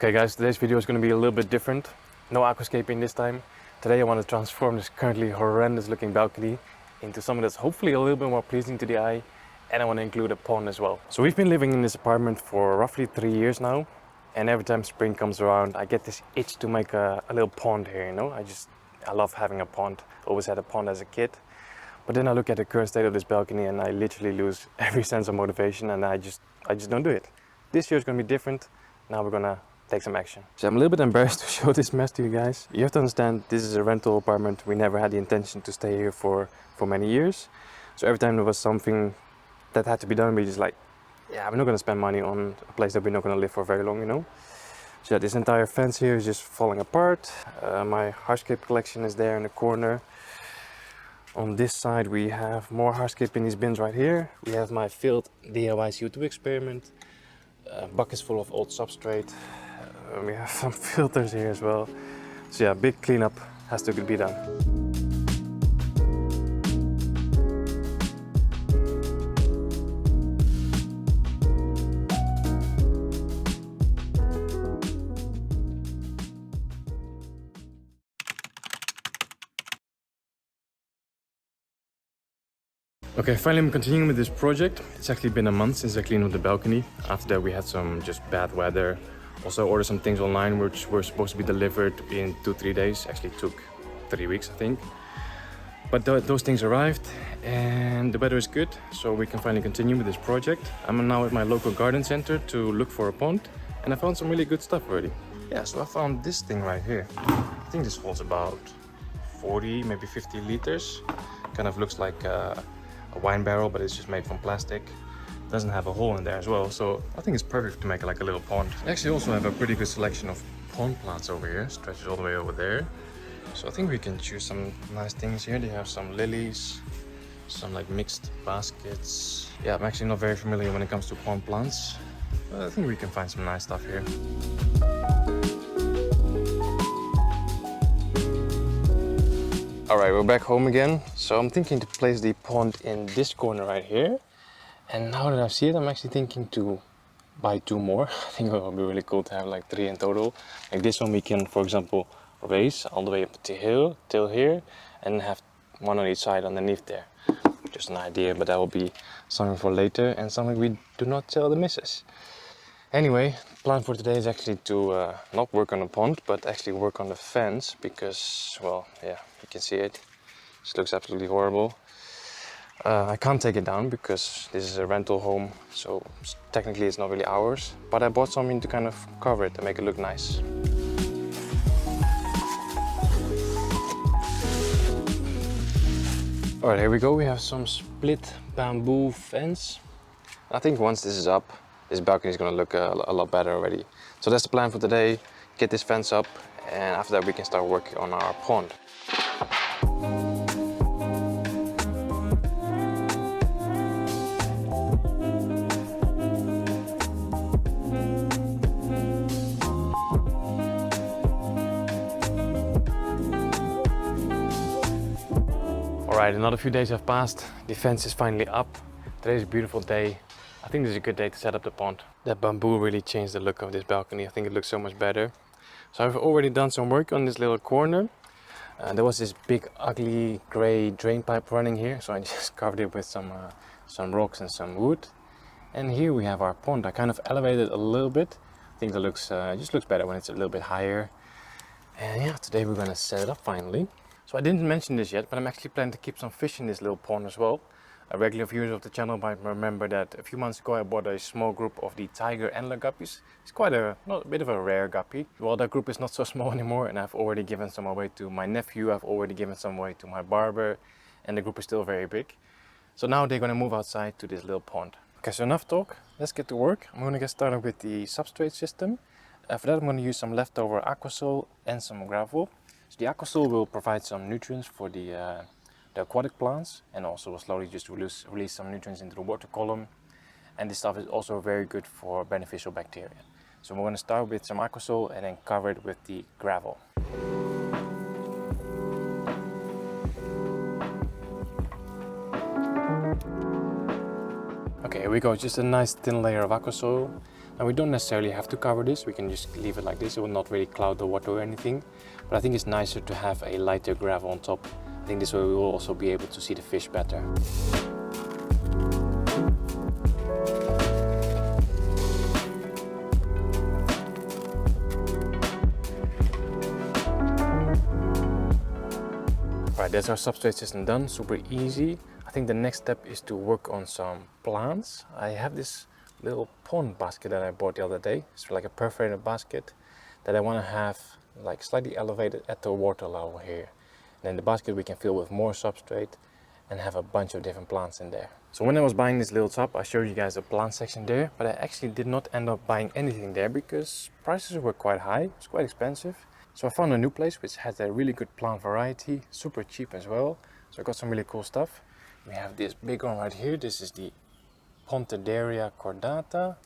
Okay guys, today's video is going to be a little bit different. No aquascaping this time. Today I want to transform this currently horrendous looking balcony into something that's hopefully a little bit more pleasing to the eye, and I want to include a pond as well. So we've been living in this apartment for roughly 3 years now, and every time spring comes around I get this itch to make a little pond here, you know. I love having a pond. Always had a pond as a kid. But then I look at the current state of this balcony and I literally lose every sense of motivation, and I just don't do it. This year is going to be different. Now we're going to take some action. So I'm a little bit embarrassed to show this mess to you guys. You have to understand, this is a rental apartment. We never had the intention to stay here for many years. So every time there was something that had to be done, we just like, yeah, we're not going to spend money on a place that we're not going to live for very long, you know. So yeah, this entire fence here is just falling apart. My hardscape collection is there in the corner. On this side we have more hardscape in these bins right here. We have my failed DIY CO2 experiment. Buckets full of old substrate. We have some filters here as well. So yeah, big cleanup has to be done. Okay, finally I'm continuing with this project. It's actually been a month since I cleaned up the balcony. After that we had some just bad weather. Also ordered some things online which were supposed to be delivered in 2-3 days. Actually took 3 weeks I think. But those things arrived and the weather is good, so we can finally continue with this project. I'm now at my local garden center to look for a pond, and I found some really good stuff already. Yeah, so I found this thing right here. I think this holds about 40, maybe 50 liters. Kind of looks like a wine barrel, but it's just made from plastic. Doesn't have a hole in there as well, so I think it's perfect to make like a little pond. I actually also have a pretty good selection of pond plants over here, stretches all the way over there. So I think we can choose some nice things here. They have some lilies, some like mixed baskets. Yeah, I'm actually not very familiar when it comes to pond plants, but I think we can find some nice stuff here. Alright, we're back home again. So I'm thinking to place the pond in this corner right here. And now that I see it, I'm actually thinking to buy 2 more. I think it would be really cool to have like 3 in total. Like this one we can, for example, raise all the way up to till here, and have one on each side underneath there. Just an idea, but that will be something for later and something we do not tell the missus. Anyway, the plan for today is actually to not work on the pond, but actually work on the fence, because, well, yeah, you can see it. This looks absolutely horrible. I can't take it down because this is a rental home, so technically it's not really ours, but I bought something to kind of cover it and make it look nice. Alright, here we go. We have some split bamboo fence. I think once this is up, this balcony is going to look a lot better already. So that's the plan for today. Get this fence up, and after that we can start working on our pond. Alright, another few days have passed. The fence is finally up. Today's a beautiful day. I think this is a good day to set up the pond. That bamboo really changed the look of this balcony. I think it looks so much better. So I've already done some work on this little corner. There was this big ugly grey drain pipe running here, so I just covered it with some rocks and some wood. And here we have our pond. I kind of elevated it a little bit. I think it looks just looks better when it's a little bit higher. And yeah, today we're gonna set it up finally. So I didn't mention this yet, but I'm actually planning to keep some fish in this little pond as well. Regular viewers of the channel might remember that a few months ago I bought a small group of the Tiger Endler Guppies. It's quite a bit of a rare guppy. Well, that group is not so small anymore, and I've already given some away to my nephew, I've already given some away to my barber, and the group is still very big. So now they're going to move outside to this little pond. Okay, so enough talk, let's get to work. I'm going to get started with the substrate system. For that I'm going to use some leftover aquasol and some gravel. So the aquasol will provide some nutrients for the aquatic plants, and also will slowly just release some nutrients into the water column. And this stuff is also very good for beneficial bacteria. So we're going to start with some aquasol and then cover it with the gravel. Okay, here we go, just a nice thin layer of aquasol. And we don't necessarily have to cover this, we can just leave it like this. It will not really cloud the water or anything. But I think it's nicer to have a lighter gravel on top. I think this way we will also be able to see the fish better. Alright, that's our substrate system done, super easy. I think the next step is to work on some plants. I have this little pond basket that I bought the other day. It's like a perforated basket that I want to have like slightly elevated at the water level here. And then the basket we can fill with more substrate and have a bunch of different plants in there. So when I was buying this little tub, I showed you guys the plant section there, but I actually did not end up buying anything there because prices were quite high. It's quite expensive. So I found a new place which has a really good plant variety, super cheap as well. So I got some really cool stuff. We have this big one right here. This is the Pontidaria cordata.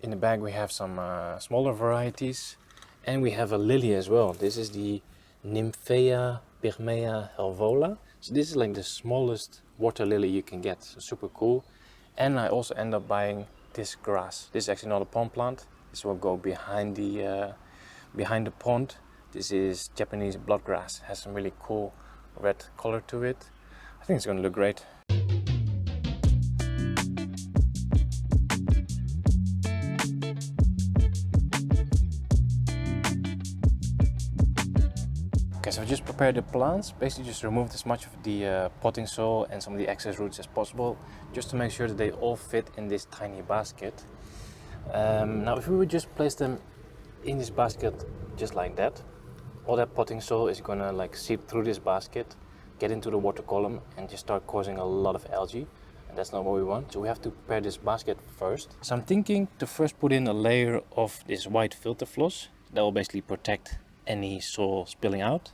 In the bag we have some smaller varieties, and we have a lily as well. This is the Nymphea pygmaea helvola. So this is like the smallest water lily you can get, so super cool. And I also end up buying this grass. This is actually not a pond plant. This will go behind the pond. This is Japanese bloodgrass. It has some really cool red color to it. I think it's going to look great. Okay, so I just prepared the plants. Basically just removed as much of the potting soil and some of the excess roots as possible, just to make sure that they all fit in this tiny basket. Now if we would just place them in this basket just like that, all that potting soil is gonna like seep through this basket, get into the water column and just start causing a lot of algae. And that's not what we want, so we have to prepare this basket first. So I'm thinking to first put in a layer of this white filter floss that will basically protect any soil spilling out.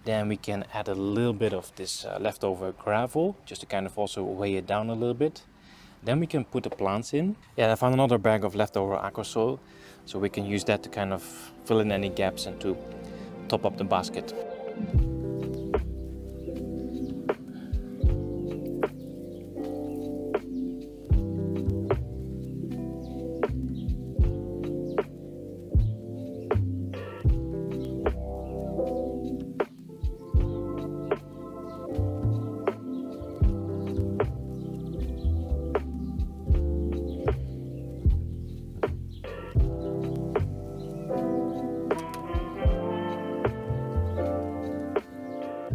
Then we can add a little bit of this leftover gravel just to kind of also weigh it down a little bit. Then we can put the plants in. Yeah, I found another bag of leftover aqua soil, so we can use that to kind of fill in any gaps and to top up the basket.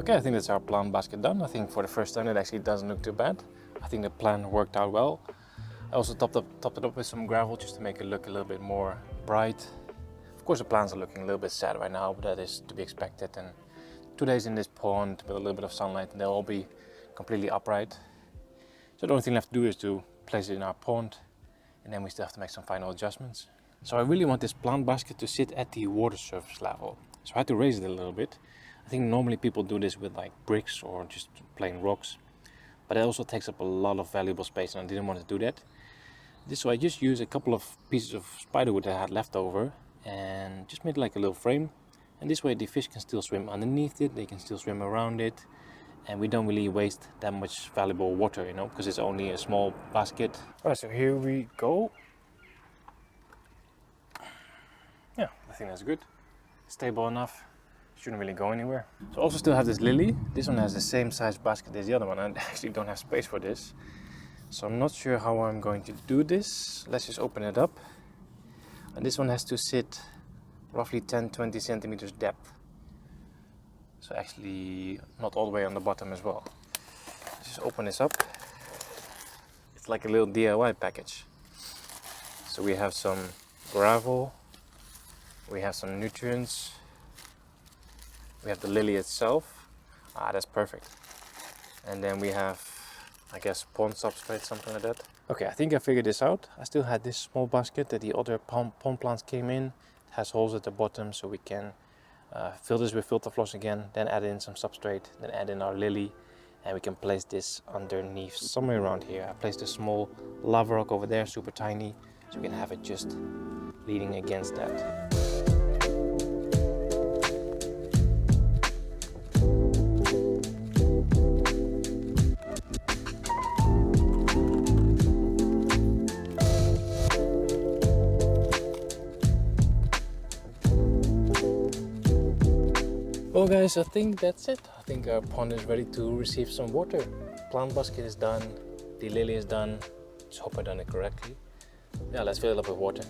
Okay, I think that's our plant basket done. I think for the first time it actually doesn't look too bad. I think the plan worked out well. I also topped it up with some gravel just to make it look a little bit more bright. Of course the plants are looking a little bit sad right now, but that is to be expected. And 2 days in this pond with a little bit of sunlight and they'll all be completely upright. So the only thing left to do is to place it in our pond, and then we still have to make some final adjustments. So I really want this plant basket to sit at the water surface level. So I had to raise it a little bit. I think normally people do this with like bricks or just plain rocks, but it also takes up a lot of valuable space and I didn't want to do that. So I just used a couple of pieces of spiderwood that I had left over and just made like a little frame, and this way the fish can still swim underneath it, they can still swim around it, and we don't really waste that much valuable water, you know, because it's only a small basket. Alright, so here we go. Yeah, I think that's good. Stable enough. Shouldn't really go anywhere. So I also still have this lily. This one has the same size basket as the other one. I actually don't have space for this. So I'm not sure how I'm going to do this. Let's just open it up. And this one has to sit roughly 10-20 centimeters depth. So actually not all the way on the bottom as well. Let's just open this up. It's like a little DIY package. So we have some gravel. We have some nutrients. We have the lily itself. That's perfect. And then we have, I guess, pond substrate, something like that. Okay, I think I figured this out. I still had this small basket that the other pond plants came in. It has holes at the bottom, so we can fill this with filter floss again, then add in some substrate, then add in our lily, and we can place this underneath somewhere around here. I placed a small lava rock over there, super tiny, so we can have it just leaning against that. Well guys, I think that's it. I think our pond is ready to receive some water. Plant basket is done, the lily is done. Let's hope I done it correctly. Yeah, let's fill it up with water.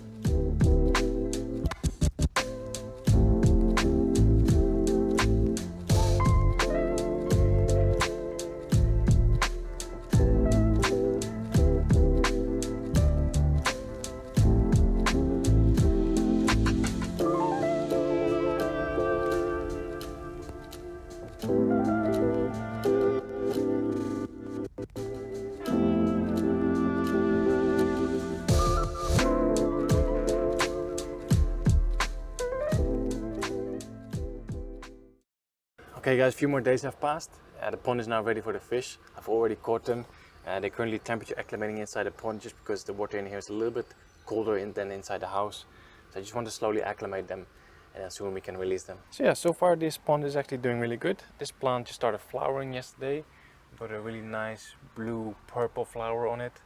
Okay guys, a few more days have passed. The pond is now ready for the fish. I've already caught them. They're currently temperature acclimating inside the pond just because the water in here is a little bit colder than inside the house. So I just want to slowly acclimate them and then soon we can release them. So yeah, so far this pond is actually doing really good. This plant just started flowering yesterday. Got a really nice blue purple flower on it.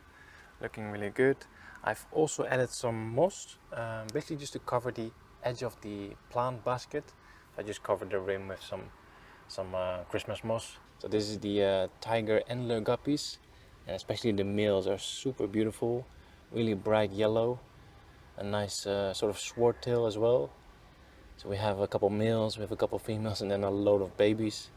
Looking really good. I've also added some moss, basically just to cover the edge of the plant basket. I just covered the rim with some Christmas moss. So this is the Tiger Endler Guppies, and especially the males are super beautiful, really bright yellow, a nice sort of sword tail as well. So we have a couple males, we have a couple females, and then a load of babies.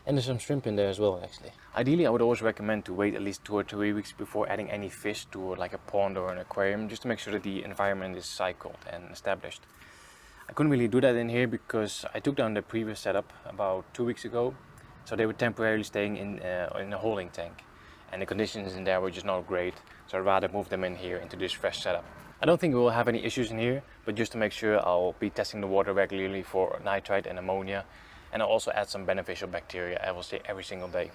And there's some shrimp in there as well actually. Ideally I would always recommend to wait at least 2 or 3 weeks before adding any fish to like a pond or an aquarium, just to make sure that the environment is cycled and established. I couldn't really do that in here because I took down the previous setup about 2 weeks ago. So they were temporarily staying in a holding tank. And the conditions in there were just not great. So I'd rather move them in here into this fresh setup. I don't think we will have any issues in here, but just to make sure I'll be testing the water regularly for nitrite and ammonia. And I'll also add some beneficial bacteria, I will say, every single day.